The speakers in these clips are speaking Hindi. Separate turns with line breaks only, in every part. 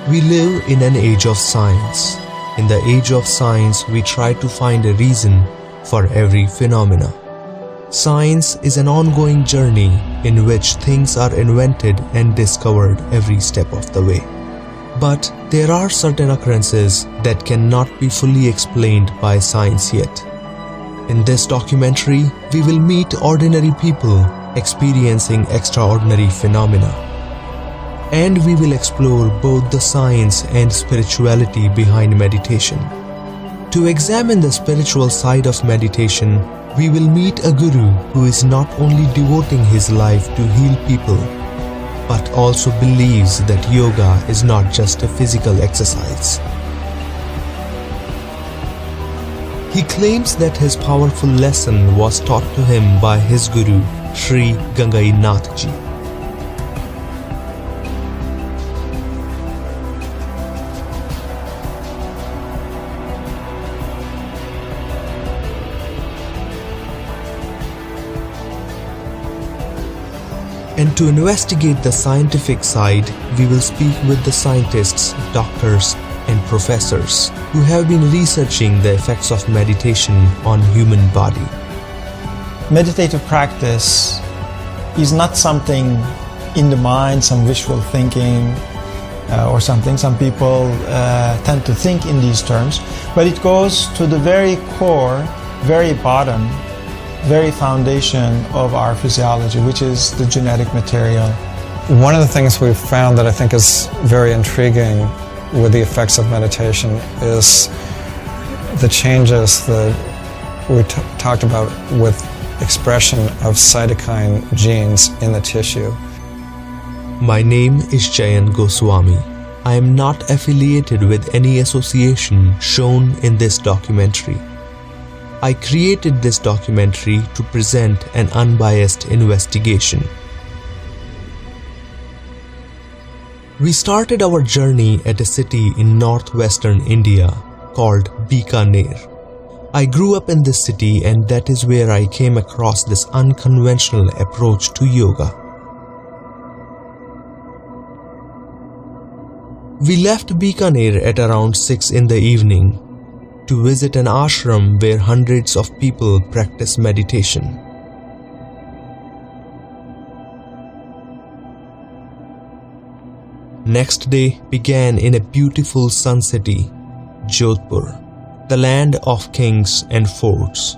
We live in an age of science. In the age of science, we try to find a reason for every phenomena. Science is an ongoing journey in which things are invented and discovered every step of the way. But there are certain occurrences that cannot be fully explained by science yet. In this documentary, we will meet ordinary people experiencing extraordinary phenomena. And we will explore both the science and spirituality behind meditation. To examine the spiritual side of meditation, we will meet a guru who is not only devoting his life to heal people, but also believes that yoga is not just a physical exercise. He claims that his powerful lesson was taught to him by his guru, Sri Gangai Nath Ji. And to investigate the scientific side, we will speak with the scientists, doctors, and professors who have been researching the effects of meditation on human body.
Meditative practice is not something in the mind, some wishful thinking or something. Some people tend to think in these terms, but it goes to the very core, very bottom, very foundation of our physiology, which is the genetic material.
One of the things we've found that I think is very intriguing with the effects of meditation is the changes that we talked about with expression of cytokine genes in the tissue.
My name is Jayan Goswami. I am not affiliated with any association shown in this documentary. I created this documentary to present an unbiased investigation. We started our journey at a city in northwestern India called Bikaner. I grew up in this city, and that is where I came across this unconventional approach to yoga. We left Bikaner at around 6 in the evening to visit an ashram where hundreds of people practice meditation. Next day began in a beautiful sun city, Jodhpur, the land of kings and forts.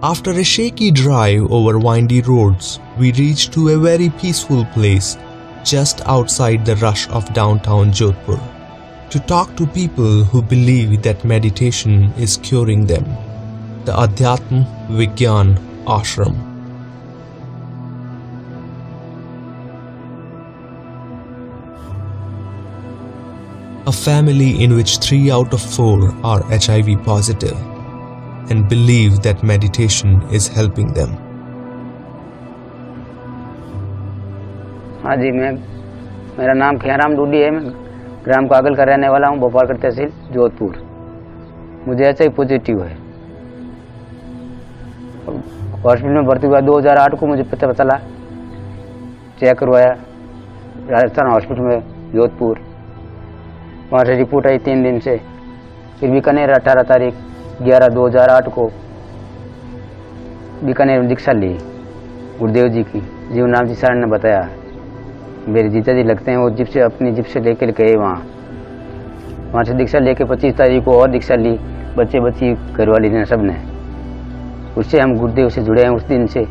After a shaky drive over windy roads, we reached to a very peaceful place just outside the rush of downtown Jodhpur to talk to people who believe that meditation is curing them. The Adhyatm Vigyan Ashram. A family in which 3 out of 4 are HIV positive and believe that meditation is helping them.
हाँ जी, मेरा नाम खियाराम डूडी है। मैं ग्राम कागल का रहने वाला हूँ, भोपाल तहसील जोधपुर। मुझे HIV पॉजिटिव है। हॉस्पिटल में भर्ती हुआ 2008 को, मुझे पता चला, चेक करवाया राजस्थान हॉस्पिटल में जोधपुर। वहाँ से रिपोर्ट आई 3 दिन से। फिर बीकानेर 18 तारीख 11/2008 को बीकानेर में दीक्षा ली गुरुदेव जी की। जीवनाथ जी सर ने बताया, मेरे जीजा जी लगते हैं, वो जिप से अपनी जिप से लेकर गए वहाँ से दीक्षा लेके 25 तारीख को और दीक्षा ली, बच्चे बच्ची घरवाली ने सब ने। उससे हम गुरुदेव से जुड़े हैं उस दिन से,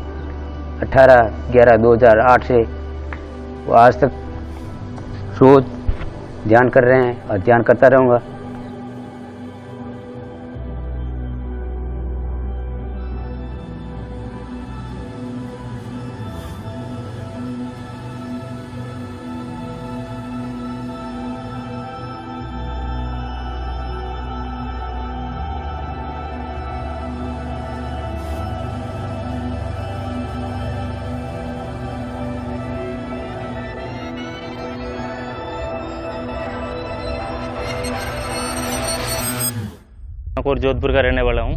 18/11/2008 से वो आज तक रोज ध्यान कर रहे हैं और ध्यान करता रहूँगा।
ठाकुर जोधपुर का रहने वाला हूँ।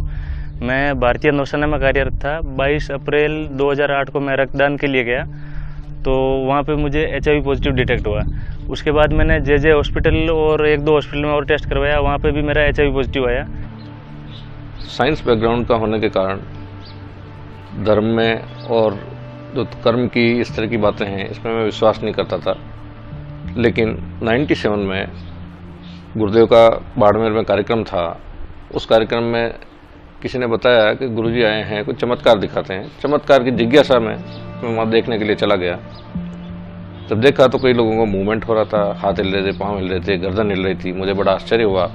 मैं भारतीय नौसेना में कार्यरत था। 22 अप्रैल 2008 को मैं रक्तदान के लिए गया, तो वहाँ पे मुझे HIV पॉजिटिव डिटेक्ट हुआ। उसके बाद मैंने जे हॉस्पिटल और 1-2 हॉस्पिटल में और टेस्ट करवाया, वहाँ पे भी मेरा HIV पॉजिटिव आया।
साइंस बैकग्राउंड का होने के कारण धर्म में और जो कर्म की इस तरह की बातें हैं इसमें मैं विश्वास नहीं करता था। लेकिन 97 में गुरुदेव का बाड़मेर में कार्यक्रम था। उस कार्यक्रम में किसी ने बताया कि गुरुजी आए हैं, कुछ चमत्कार दिखाते हैं। चमत्कार की जिज्ञासा में मैं वहाँ देखने के लिए चला गया। जब देखा तो कई लोगों को मूवमेंट हो रहा था, हाथ हिल रहे थे, पाँव हिल रहे थे, गर्दन हिल रही थी। मुझे बड़ा आश्चर्य हुआ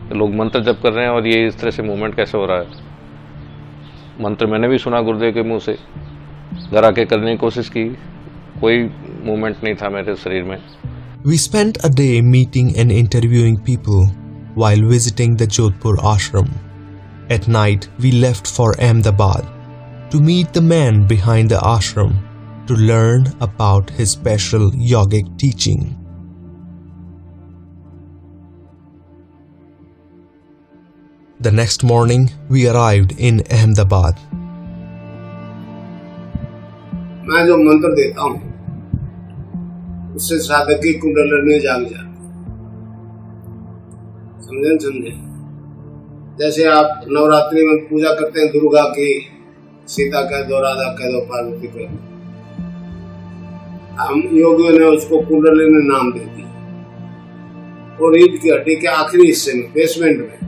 कि लोग मंत्र जप कर रहे हैं और ये इस तरह से मूवमेंट कैसे हो रहा है। मंत्र मैंने भी सुना गुरुदेव के मुँह से, घर आके करने की कोशिश की, कोई मूवमेंट नहीं था मेरे शरीर में।
We spent a day meeting and interviewing people while visiting the Jodhpur ashram. At night, we left for Ahmedabad to meet the man behind the ashram to learn about his special yogic teaching. The next morning, we arrived in Ahmedabad.
मैं जो मंत्र देता हूँ उससे साधक की कुंडलिनी जाग जाती, समझे। जैसे आप नवरात्रि में पूजा करते हैं दुर्गा की, सीता कह दो, राधा कह दो, पार्वती कह दो, हम योगियों ने उसको कुंडलिनी नाम दे दिया। और रीढ़ की हड्डी के आखिरी हिस्से में, बेसमेंट में,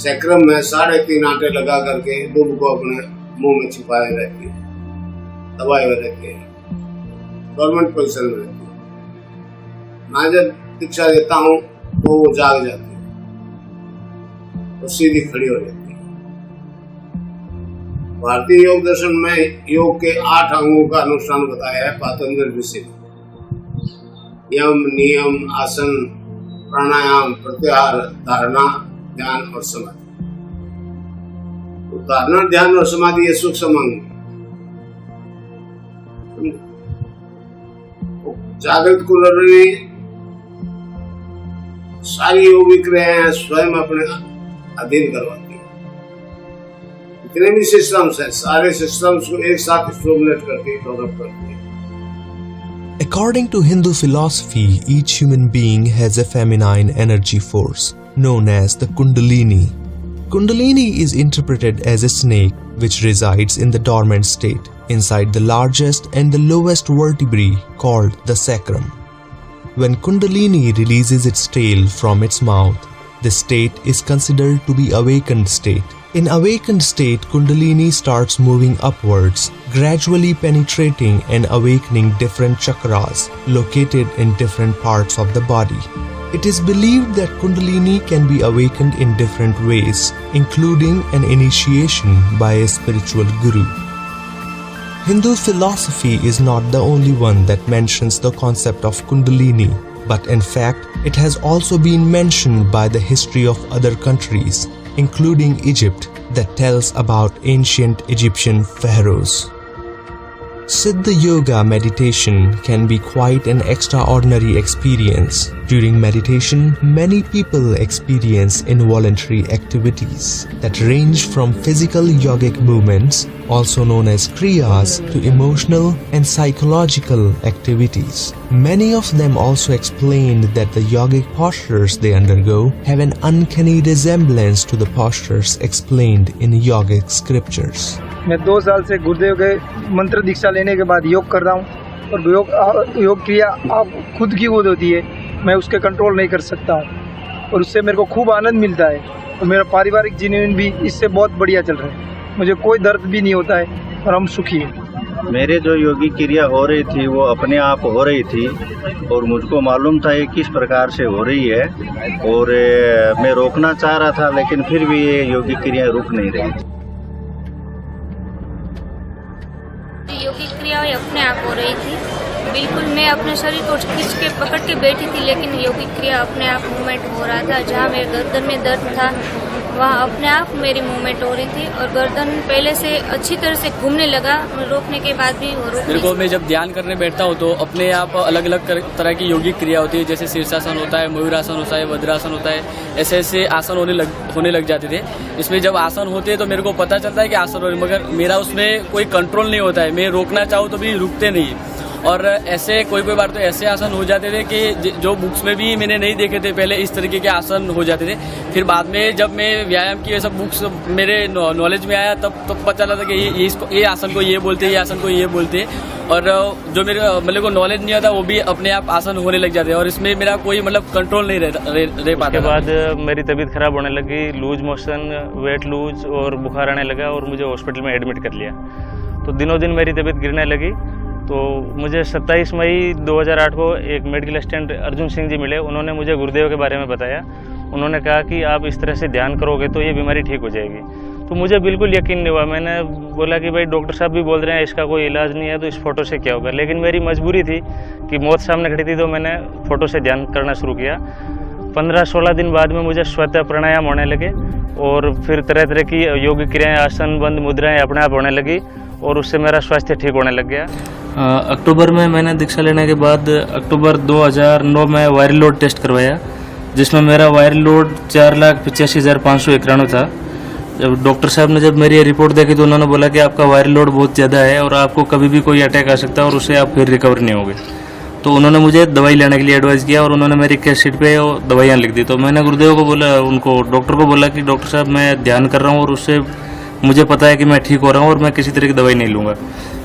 सैक्रम में 3.5 आटे लगा करके दुब को अपने मुंह में छिपाए रहती है, दबाए हुए रहते हैं, गवर्नमेंट पोजिशन में रहती है। मैं जब दीक्षा देता हूँ तो वो जाग जाती है और सीधी खड़ी हो जाती है। भारतीय योग दर्शन में योग के 8 अंगों का अनुष्ठान बताया है पातंजल ऋषि ने। यम, नियम, आसन, प्राणायाम, प्रत्याहार, धारणा, ध्यान और समाधि। तो धारणा, ध्यान और समाधि ये सूक्ष्म अंग। जागृत कुंडलिनी सारी योगिक क्रियाएं स्वयं अपने अधीन करवाती है। जितने भी सिस्टम्स हैं, सारे सिस्टम्स को एक साथ स्टिमुलेट करती है, डेवलप करती है।
According to Hindu philosophy, each human being has a feminine energy force known as the Kundalini. Kundalini is interpreted as a snake which resides in the dormant state inside the largest and the lowest vertebrae called the sacrum. When Kundalini releases its tail from its mouth, this state is considered to be awakened state. In awakened state, Kundalini starts moving upwards, gradually penetrating and awakening different chakras located in different parts of the body. It is believed that Kundalini can be awakened in different ways, including an initiation by a spiritual guru. Hindu philosophy is not the only one that mentions the concept of Kundalini, but in fact, it has also been mentioned by the history of other countries, including Egypt, that tells about ancient Egyptian pharaohs. Siddhayoga meditation can be quite an extraordinary experience. During meditation, many people experience involuntary activities that range from physical yogic movements, also known as kriyas, to emotional and psychological activities. Many of them also explained that the yogic postures they undergo have an uncanny resemblance to the postures explained in yogic scriptures.
मैं 2 साल से गुरुदेव के मंत्र दीक्षा लेने के बाद योग कर रहा हूँ और योग क्रिया आप खुद की खुद होती है, मैं उसके कंट्रोल नहीं कर सकता हूँ और उससे मेरे को खूब आनंद मिलता है और मेरा पारिवारिक जीवन भी इससे बहुत बढ़िया चल रहा है। मुझे कोई दर्द भी नहीं होता है और हम सुखी हैं।
मेरे जो योगी क्रिया हो रही थी वो अपने आप हो रही थी और मुझको मालूम था ये किस प्रकार से हो रही है और मैं रोकना चाह रहा था, लेकिन फिर भी ये योगी क्रिया रुक नहीं रही थी।
योगिक क्रियाएं अपने आप हो रही थी, बिल्कुल मैं अपने शरीर को खींच के पकड़ के बैठी थी, लेकिन योगिक क्रिया अपने आप मूवमेंट हो रहा था। जहाँ मेरे गर्दन में दर्द था वहाँ अपने आप मेरी मूवमेंट हो रही थी और गर्दन पहले से अच्छी तरह से घूमने लगा। रोकने के बाद भी वो
मेरे को, मैं जब ध्यान करने बैठता हूँ तो अपने आप अलग अलग तरह की योगिक क्रिया होती है, जैसे शीर्षासन होता है, मयूरासन होता है, वज्रासन होता है, ऐसे ऐसे आसन होने लग जाते थे। इसमें जब आसन होते हैं तो मेरे को पता चलता है कि आसन हो रहे, मगर मेरा उसमें कोई कंट्रोल नहीं होता है। मैं रोकना चाहूँ तो भी रुकते नहीं। और ऐसे कोई बार तो ऐसे आसन हो जाते थे कि जो बुक्स में भी मैंने नहीं देखे थे पहले, इस तरीके के आसन हो जाते थे। फिर बाद में जब मैं व्यायाम की ये सब बुक्स मेरे नॉलेज में आया तब पता चला था कि ये आसन को ये बोलते हैं, ये आसन को ये बोलते हैं। और जो मेरे को नॉलेज नहीं आता वो भी अपने आप आसन होने लग जाते हैं और इसमें मेरा कोई कंट्रोल नहीं रह पाता।
उसके बाद मेरी तबीयत खराब होने लगी, लूज मोशन, वेट लूज और बुखार आने लगा और मुझे हॉस्पिटल में एडमिट कर लिया। तो दिनों दिन मेरी तबीयत गिरने लगी। तो मुझे 27 मई 2008 को एक मेडिकल असिस्टेंट अर्जुन सिंह जी मिले। उन्होंने मुझे गुरुदेव के बारे में बताया। उन्होंने कहा कि आप इस तरह से ध्यान करोगे तो ये बीमारी ठीक हो जाएगी। तो मुझे बिल्कुल यकीन नहीं हुआ। मैंने बोला कि भाई डॉक्टर साहब भी बोल रहे हैं इसका कोई इलाज नहीं है, तो इस फोटो से क्या होगा। लेकिन मेरी मजबूरी थी कि मौत सामने खड़ी थी, तो मैंने फ़ोटो से ध्यान करना शुरू किया। 15-16 दिन बाद में मुझे स्वतः प्राणायाम होने लगे और फिर तरह तरह की योग क्रियाएँ, आसन, बंद मुद्राएँ अपने आप होने लगी और उससे मेरा स्वास्थ्य ठीक होने लग गया। अक्टूबर में मैंने दीक्षा लेने के बाद अक्टूबर 2009 में वायरल लोड टेस्ट करवाया, जिसमें मेरा वायरल लोड 4,85,591 था। जब डॉक्टर साहब ने जब मेरी रिपोर्ट देखी तो उन्होंने बोला कि आपका वायरल लोड बहुत ज़्यादा है और आपको कभी भी कोई अटैक आ सकता है और उससे आप फिर रिकवर नहीं होगे। तो उन्होंने मुझे दवाई लेने के लिए एडवाइस किया और उन्होंने मेरी केस शीट पे दवाइयाँ लिख दी। तो मैंने गुरुदेव को बोला, उनको डॉक्टर को बोला कि डॉक्टर साहब मैं ध्यान कर रहा हूँ और उससे मुझे पता है कि मैं ठीक हो रहा हूँ और मैं किसी तरह की दवाई नहीं लूँगा।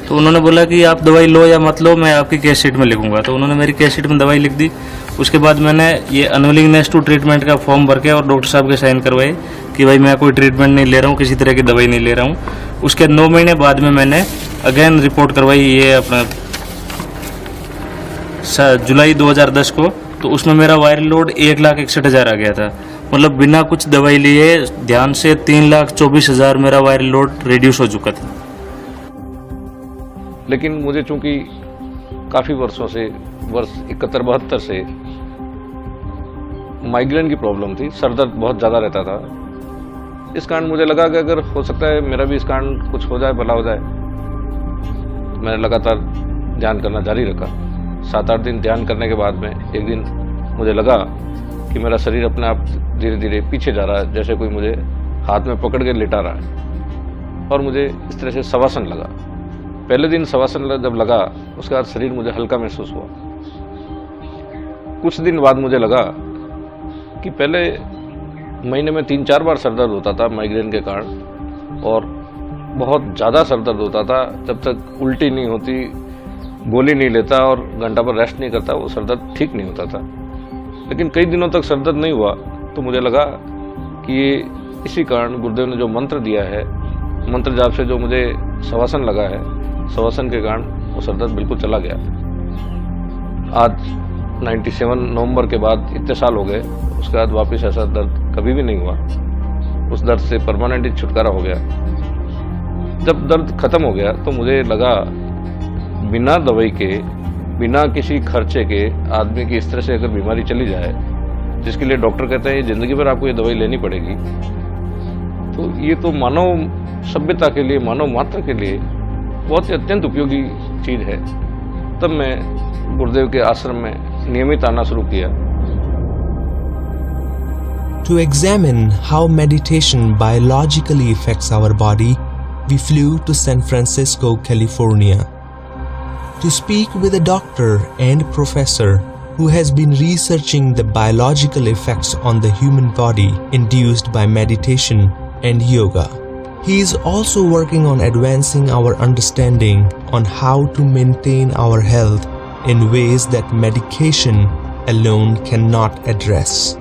तो उन्होंने बोला कि आप दवाई लो या मत लो, मैं आपकी केस शीट में लिखूंगा। तो उन्होंने मेरी केस शीट में दवाई लिख दी। उसके बाद मैंने ये अनविलिंगनेस टू ट्रीटमेंट का फॉर्म भर के और डॉक्टर साहब के साइन करवाए कि भाई मैं कोई ट्रीटमेंट नहीं ले रहा हूँ, किसी तरह की दवाई नहीं ले रहा हूँ। उसके 9 महीने बाद में मैंने अगेन रिपोर्ट करवाई, ये अपना जुलाई 2010 को। तो उसमें मेरा वायरल लोड 1,61,000 आ गया था। मतलब बिना कुछ दवाई लिए ध्यान से 3,24,000 मेरा वायरल लोड रिड्यूस हो चुका था।
लेकिन मुझे चूंकि काफ़ी वर्षों से, वर्ष 71-72 से माइग्रेन की प्रॉब्लम थी, सर दर्द बहुत ज़्यादा रहता था। इस कारण मुझे लगा कि अगर हो सकता है मेरा भी इस कारण कुछ हो जाए, भला हो जाए। मैंने लगातार ध्यान करना जारी रखा। 7-8 दिन ध्यान करने के बाद में एक दिन मुझे लगा कि मेरा शरीर अपने आप धीरे धीरे पीछे जा रहा है, जैसे कोई मुझे हाथ में पकड़ के लेटा रहा है। और मुझे इस तरह से शवासन लगा। पहले दिन शवासन जब लगा उसके बाद शरीर मुझे हल्का महसूस हुआ। कुछ दिन बाद मुझे लगा कि पहले महीने में 3-4 बार सर दर्द होता था माइग्रेन के कारण, और बहुत ज़्यादा सर दर्द होता था। जब तक उल्टी नहीं होती, गोली नहीं लेता और घंटा पर रेस्ट नहीं करता, वो सर दर्द ठीक नहीं होता था। लेकिन कई दिनों तक सर दर्द नहीं हुआ तो मुझे लगा कि ये इसी कारण गुरुदेव ने जो मंत्र दिया है, मंत्र जाप से जो मुझे शवासन लगा है, शवासन के कारण वो सर दर्द बिल्कुल चला गया। आज 97 नवंबर के बाद इतने साल हो गए, उसके बाद वापस ऐसा दर्द कभी भी नहीं हुआ। उस दर्द से परमानेंटली छुटकारा हो गया। जब दर्द खत्म हो गया तो मुझे लगा बिना दवाई के, बिना किसी खर्चे के आदमी की इस तरह से अगर बीमारी चली जाए, जिसके लिए डॉक्टर कहते हैं जिंदगी भर आपको ये दवाई लेनी पड़ेगी, तो ये तो मानव सभ्यता के लिए, मानव मात्र के लिए बहुत ही अत्यंत उपयोगी चीज़ है। तब मैं गुरुदेव के आश्रम में नियमित आना शुरू किया।
To examine how meditation biologically affects our body, we flew to San Francisco, California, to speak with a doctor and professor who has been researching the biological effects on the human body induced by meditation and yoga. He is also working on advancing our understanding on how to maintain our health in ways that medication alone cannot address.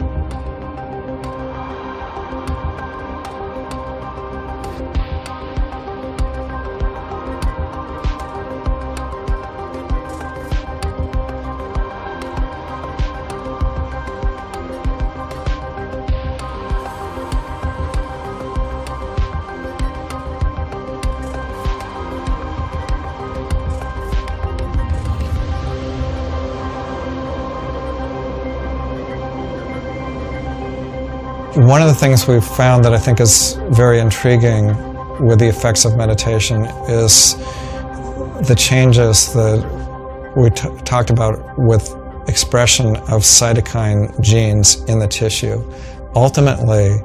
One of the things we've found that I think is very intriguing with the effects of meditation is the changes that we talked about with expression of cytokine genes in the tissue. Ultimately,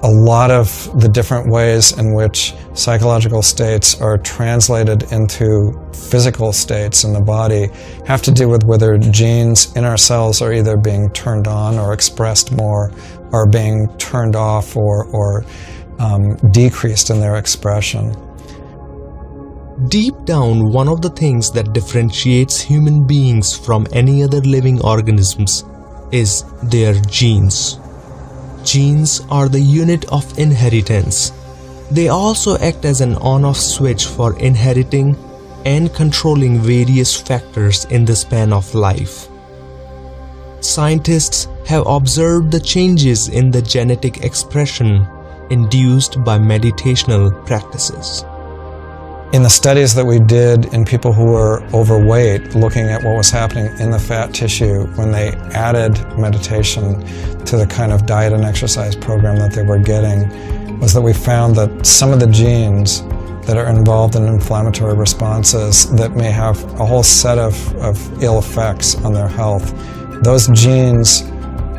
a lot of the different ways in which psychological states are translated into physical states in the body have to do with whether genes in our cells are either being turned on or expressed more, or being turned off or decreased in their expression.
Deep down, one of the things that differentiates human beings from any other living organisms is their genes. Genes are the unit of inheritance. They also act as an on-off switch for inheriting and controlling various factors in the span of life. Scientists have observed the changes in the genetic expression induced by meditational practices.
In the studies that we did in people who were overweight, looking at what was happening in the fat tissue when they added meditation to the kind of diet and exercise program that they were getting, was that we found that some of the genes that are involved in inflammatory responses that may have a whole set of ill effects on their health, those genes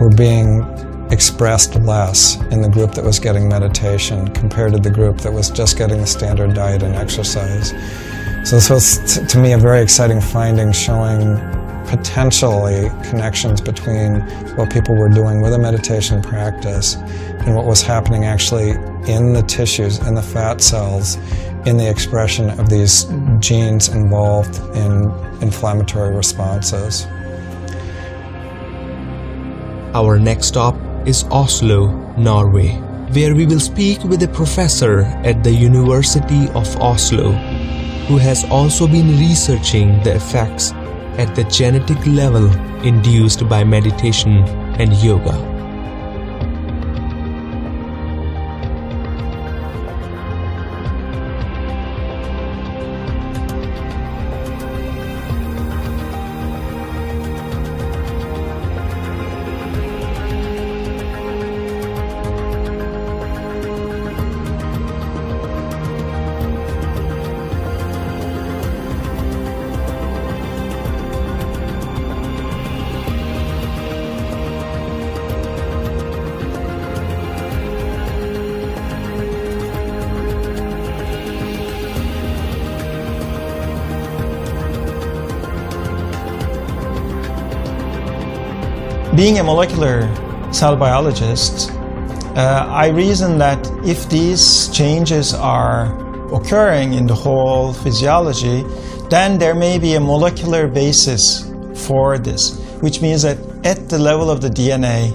were being expressed less in the group that was getting meditation compared to the group that was just getting the standard diet and exercise. So this was, to me, a very exciting finding, showing potentially connections between what people were doing with a meditation practice and what was happening actually in the tissues, in the fat cells, in the expression of these genes involved in inflammatory responses.
Our next stop is Oslo, Norway, where we will speak with a professor at the University of Oslo who has also been researching the effects at the genetic level induced by meditation and yoga.
Being a molecular cell biologist, I reason that if these changes are occurring in the whole physiology, then there may be a molecular basis for this, which means that at the level of the DNA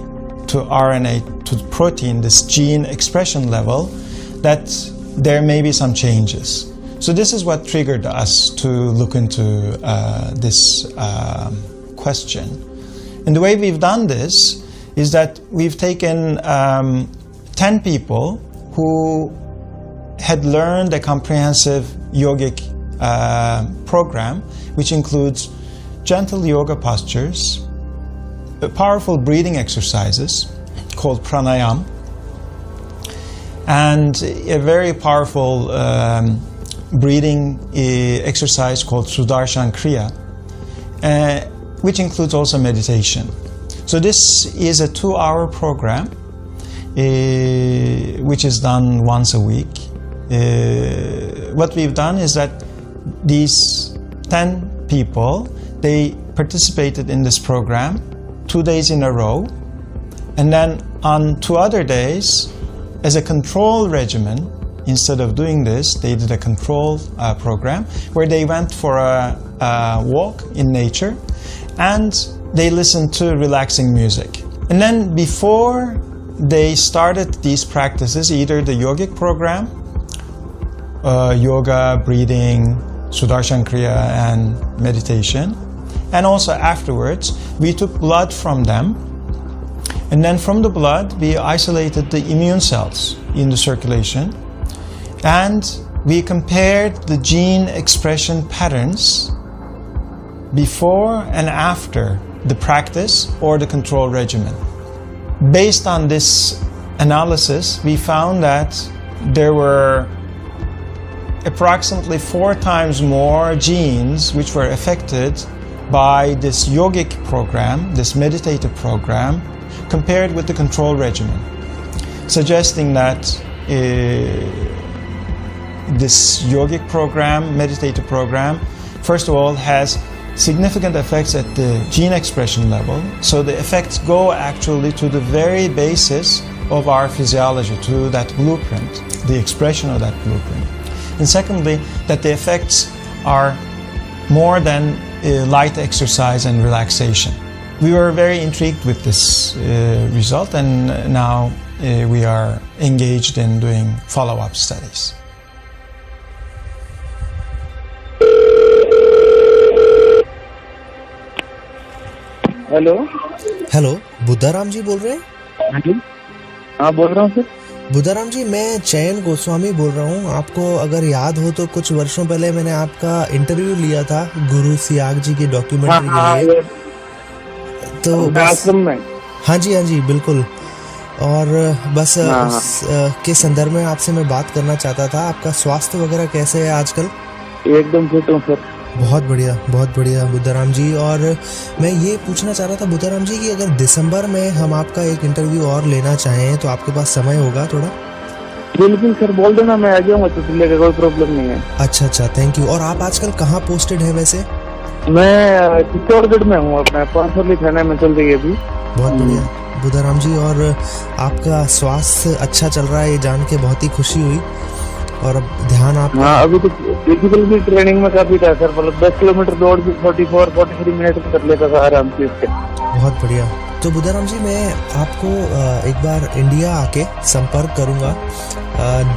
to RNA to protein, this gene expression level, that there may be some changes. So this is what triggered us to look into this question. And the way we've done this is that we've taken 10 people who had learned a comprehensive yogic program, which includes gentle yoga postures, powerful breathing exercises called pranayama, and a very powerful breathing exercise called Sudarshan Kriya, which includes also meditation. So this is a 2-hour program which is done once a week. What we've done is that these 10 people, they participated in this program 2 days in a row, and then on 2 other days, as a control regimen, instead of doing this, they did a control program where they went for a walk in nature and they listened to relaxing music. And then before they started these practices, either the yogic program, yoga, breathing, Sudarshan Kriya, and meditation, and also afterwards, we took blood from them, and then from the blood, we isolated the immune cells in the circulation, and we compared the gene expression patterns before and after the practice or the control regimen. based on this analysis, we found that there were approximately 4 times more genes which were affected by this yogic program, this meditative program, compared with the control regimen, suggesting that this yogic program, meditative program, first of all has significant effects at the gene expression level. So the effects go actually to the very basis of our physiology, to that blueprint, the expression of that blueprint. And secondly, that the effects are more than light exercise and relaxation. We were very intrigued with this result, and now we are engaged in doing follow-up studies.
Hello
hello, Buddharam ji बोल रहे हैं?
हाँ जी, हाँ बोल रहा हूँ सर।
बुद्धाराम जी, मैं चयन गोस्वामी बोल रहा हूँ। आपको अगर याद हो तो कुछ वर्षों पहले मैंने आपका इंटरव्यू लिया था गुरु सियाग जी की डॉक्यूमेंट्री के लिए। तो बस हाँ जी बिल्कुल। और बस के संदर्भ में आपसे मैं बात करना चाहता था। आपका स्वास्थ्य वगैरह कैसे है आजकल?
एकदम फिट हूँ सर।
बहुत बढ़िया बुद्धाराम जी। और मैं ये पूछना चाह रहा था बुद्धाराम जी कि अगर दिसंबर में हम आपका एक इंटरव्यू और लेना चाहें तो आपके पास समय होगा थोड़ा?
बिल्कुल सर, बोल देना, मैं आ जाऊंगा, तो लेकर कोई प्रॉब्लम नहीं है।
अच्छा, थैंक यू। और आप आजकल कहाँ पोस्टेड है वैसे?
मैं चित्तौड़गढ़ में हूँ, अपना 500 थाना में चल रही है अभी।
बहुत बढ़िया बुद्धाराम जी। और आपका स्वास्थ्य अच्छा चल रहा है ये जान के बहुत ही खुशी हुई। और अब ध्यान आप?
हाँ, अभी तो फिजिकल भी ट्रेनिंग में काफी था सर, मतलब 10 किलोमीटर दौड़ भी 44-43 मिनट में कर लेता था आराम से उसके।
बहुत बढ़िया। तो बुद्धाराम जी, मैं आपको एक बार इंडिया आके संपर्क करूंगा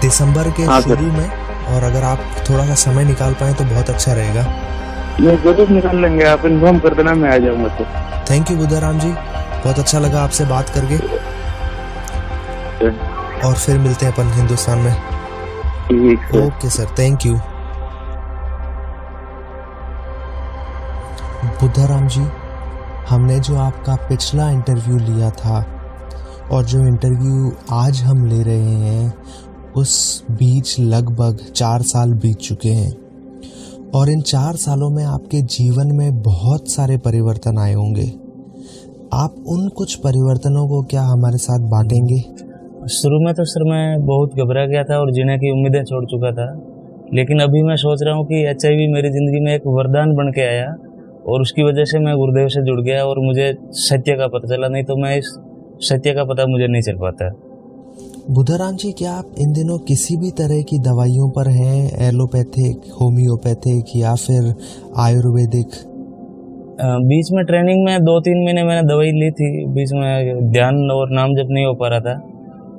दिसंबर के शुरू में, और अगर आप थोड़ा सा समय निकाल पाए तो बहुत अच्छा रहेगा।
मैं जरूर निकाल लेंगे, आप इन्फॉर्म कर देना, मैं आ जाऊंगा सर।
थैंक यू बुद्धाराम जी, बहुत अच्छा लगा आपसे बात करके। और फिर मिलते हैं अपन हिंदुस्तान में। Okay sir, thank you. Buddharam ji, हमने जो आपका पिछला इंटरव्यू लिया था और जो इंटरव्यू आज हम ले रहे हैं, उस बीच लगभग 4 साल बीत चुके हैं। और इन 4 सालों में आपके जीवन में बहुत सारे परिवर्तन आए होंगे। आप उन कुछ परिवर्तनों को क्या हमारे साथ बांटेंगे?
शुरू में तो सर मैं बहुत घबरा गया था और जीने की उम्मीदें छोड़ चुका था, लेकिन अभी मैं सोच रहा हूँ कि HIV मेरी ज़िंदगी में एक वरदान बन के आया और उसकी वजह से मैं गुरुदेव से जुड़ गया और मुझे सत्य का पता चला, नहीं तो मैं इस सत्य का पता मुझे नहीं चल पाता।
बुद्धाराम जी, क्या आप इन दिनों किसी भी तरह की दवाइयों पर हैं? एलोपैथिक, होम्योपैथिक या फिर आयुर्वेदिक?
बीच में ट्रेनिंग में 2-3 महीने मैंने दवाई ली थी, बीच में ध्यान और नाम जप नहीं हो पा रहा था,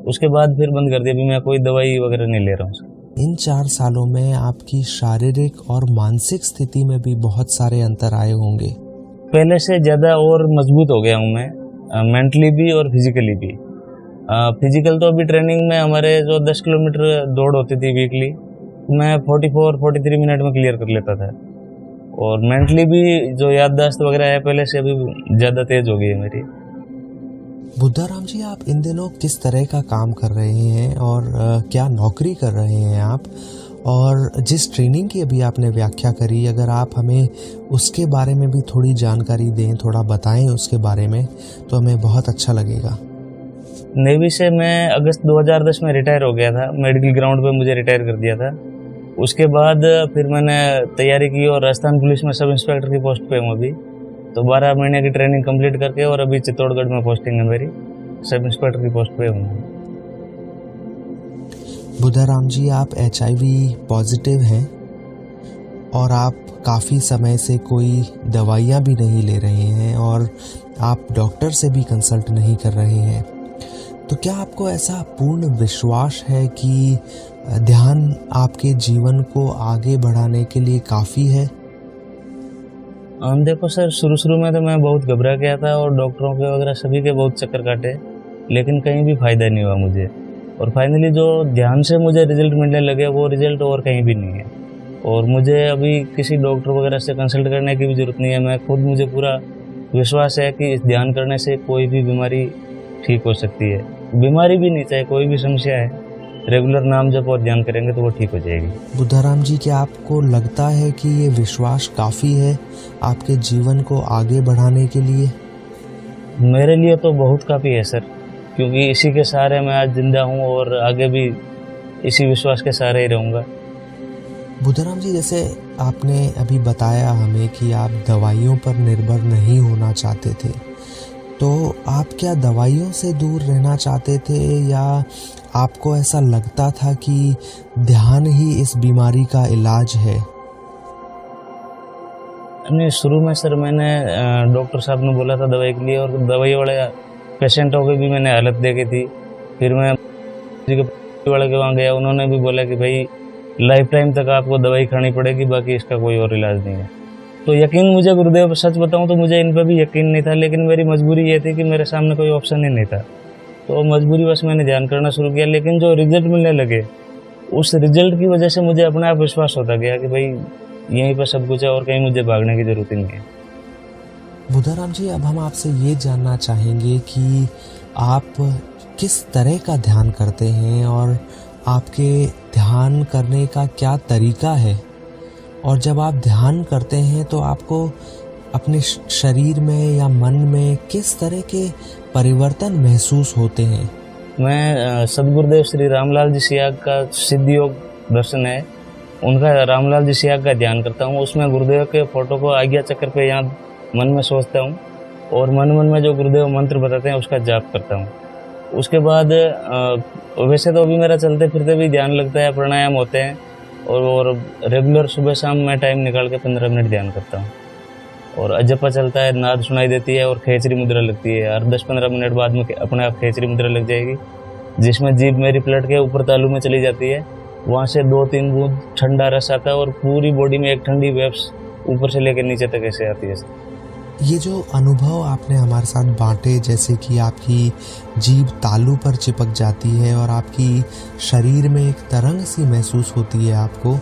उसके बाद फिर बंद कर दिया। अभी मैं कोई दवाई वगैरह नहीं ले रहा हूँ।
इन 4 सालों में आपकी शारीरिक और मानसिक स्थिति में भी बहुत सारे अंतर आए होंगे।
पहले से ज़्यादा और मजबूत हो गया हूँ मैं, मेंटली भी और फिजिकली भी। फिजिकल तो अभी ट्रेनिंग में हमारे जो 10 किलोमीटर दौड़ होती थी वीकली, मैं 44-43 मिनट में क्लियर कर लेता था। और मेंटली भी जो याददाश्त वगैरह है पहले से अभी ज़्यादा तेज हो गई है मेरी।
बुद्धाराम जी, आप इन दिनों किस तरह का काम कर रहे हैं और क्या नौकरी कर रहे हैं आप? और जिस ट्रेनिंग की अभी आपने व्याख्या करी, अगर आप हमें उसके बारे में भी थोड़ी जानकारी दें, थोड़ा बताएं उसके बारे में, तो हमें बहुत अच्छा लगेगा।
नेवी से मैं अगस्त 2010 में रिटायर हो गया था। मेडिकल ग्राउंड पे मुझे रिटायर कर दिया था। उसके बाद फिर मैंने तैयारी की और राजस्थान पुलिस में सब इंस्पेक्टर की पोस्ट पे हूँ अभी। तो 12 महीने की ट्रेनिंग कंप्लीट करके और अभी चित्तौड़गढ़ में पोस्टिंग है मेरी, सब इंस्पेक्टर की पोस्ट पे हूँ।
बुद्धाराम जी, आप HIV पॉजिटिव हैं और आप काफ़ी समय से कोई दवाइयाँ भी नहीं ले रहे हैं और आप डॉक्टर से भी कंसल्ट नहीं कर रहे हैं, तो क्या आपको ऐसा पूर्ण विश्वास है कि ध्यान आपके जीवन को आगे बढ़ाने के लिए काफ़ी है?
देखो सर, शुरू में तो मैं बहुत घबरा गया था और डॉक्टरों के वगैरह सभी के बहुत चक्कर काटे, लेकिन कहीं भी फ़ायदा नहीं हुआ मुझे। और फाइनली जो ध्यान से मुझे रिजल्ट मिलने लगे, वो रिजल्ट और कहीं भी नहीं है। और मुझे अभी किसी डॉक्टर वगैरह से कंसल्ट करने की भी ज़रूरत नहीं है। मैं खुद, मुझे पूरा विश्वास है कि इस ध्यान करने से कोई भी बीमारी ठीक हो सकती है। बीमारी भी नहीं, चाहे कोई भी समस्या है, रेगुलर नाम जप और ध्यान करेंगे तो वो ठीक हो जाएगी।
बुद्धाराम जी, क्या आपको लगता है कि ये विश्वास काफ़ी है आपके जीवन को आगे बढ़ाने के लिए?
मेरे लिए तो बहुत काफ़ी है सर, क्योंकि इसी के सहारे मैं आज जिंदा हूँ और आगे भी इसी विश्वास के सहारे ही रहूँगा।
बुद्धाराम जी, जैसे आपने अभी बताया हमें कि आप दवाइयों पर निर्भर नहीं होना चाहते थे, तो आप क्या दवाइयों से दूर रहना चाहते थे या आपको ऐसा लगता था कि ध्यान ही इस बीमारी का इलाज है?
नहीं, शुरू में सर मैंने डॉक्टर साहब ने बोला था दवाई के लिए, और दवाई वाले पेशेंटों की भी मैंने हालत देखी थी। फिर मैं वाले के वहाँ गया, उन्होंने भी बोला कि भाई लाइफ टाइम तक आपको दवाई खानी पड़ेगी, बाकी इसका कोई और इलाज नहीं है। तो यकीन मुझे गुरुदेव, सच बताऊं तो मुझे इन पर भी यकीन नहीं था, लेकिन मेरी मजबूरी ये थी कि मेरे सामने कोई ऑप्शन ही नहीं था। तो मजबूरी बस मैंने ध्यान करना शुरू किया, लेकिन जो रिजल्ट मिलने लगे उस रिजल्ट की वजह से मुझे अपने आप विश्वास होता गया कि भाई यहीं पर सब कुछ है और कहीं मुझे भागने की जरूरत ही नहीं है।
बुद्धाराम जी, अब हम आपसे ये जानना चाहेंगे कि आप किस तरह का ध्यान करते हैं और आपके ध्यान करने का क्या तरीका है, और जब आप ध्यान करते हैं तो आपको अपने शरीर में या मन में किस तरह के परिवर्तन महसूस होते हैं?
मैं सदगुरुदेव श्री रामलाल जी सियाग का सिद्ध योग दर्शन है, उनका रामलाल जी सियाग का ध्यान करता हूँ। उसमें गुरुदेव के फोटो को आज्ञा चक्र पे यहाँ मन में सोचता हूँ और मन में जो गुरुदेव मंत्र बताते हैं उसका जाप करता हूँ। उसके बाद वैसे तो अभी मेरा चलते फिरते भी ध्यान लगता है, प्राणायाम होते हैं, और रेगुलर सुबह शाम मैं टाइम निकाल के 15 मिनट ध्यान करता हूँ। और अजपा चलता है, नाद सुनाई देती है और खेचरी मुद्रा लगती है। हर 10-15 मिनट बाद में अपने आप खेचरी मुद्रा लग जाएगी, जिसमें जीभ मेरी पलट के ऊपर तालू में चली जाती है। वहाँ से 2-3 बूंद ठंडा रस आता है और पूरी बॉडी में एक ठंडी वेव्स ऊपर से लेकर नीचे तक ऐसे आती है।
ये जो अनुभव आपने हमारे साथ बांटे, जैसे कि आपकी जीभ तालू पर चिपक जाती है और आपकी शरीर में एक तरंग सी महसूस होती है आपको,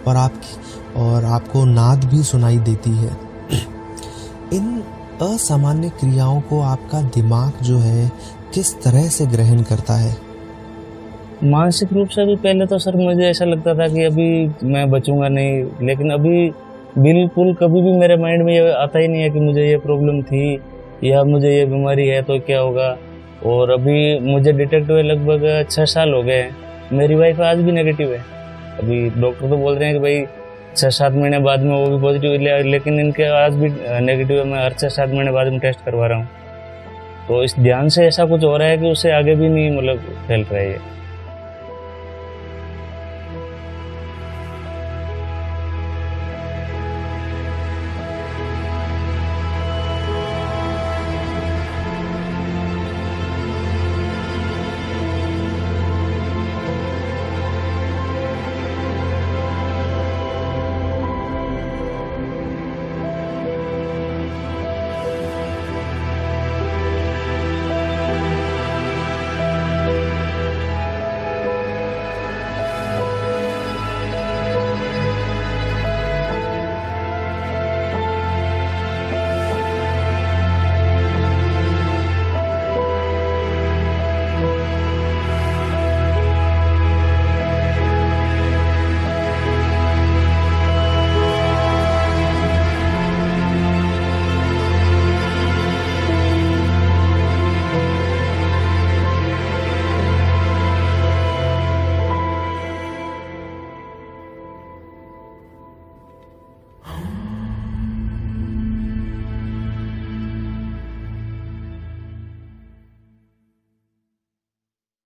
और आपको नाद भी सुनाई देती है, इन असामान्य क्रियाओं को आपका दिमाग जो है किस तरह से ग्रहण करता है?
मानसिक रूप से भी पहले तो सर मुझे ऐसा लगता था कि अभी मैं बचूंगा नहीं, लेकिन अभी बिल्कुल कभी भी मेरे माइंड में ये आता ही नहीं है कि मुझे ये प्रॉब्लम थी या मुझे ये बीमारी है तो क्या होगा। और अभी मुझे डिटेक्ट हुए लगभग 6 साल हो गए हैं। मेरी वाइफ आज भी नेगेटिव है। अभी डॉक्टर तो बोल रहे हैं कि भाई 6-7 महीने बाद में वो भी पॉजिटिव, लेकिन इनके आज भी नेगेटिव है। मैं हर 6-7 महीने बाद में टेस्ट करवा रहा हूँ। तो इस ध्यान से ऐसा कुछ हो रहा है कि उससे आगे भी नहीं मतलब फैल रहा है ये।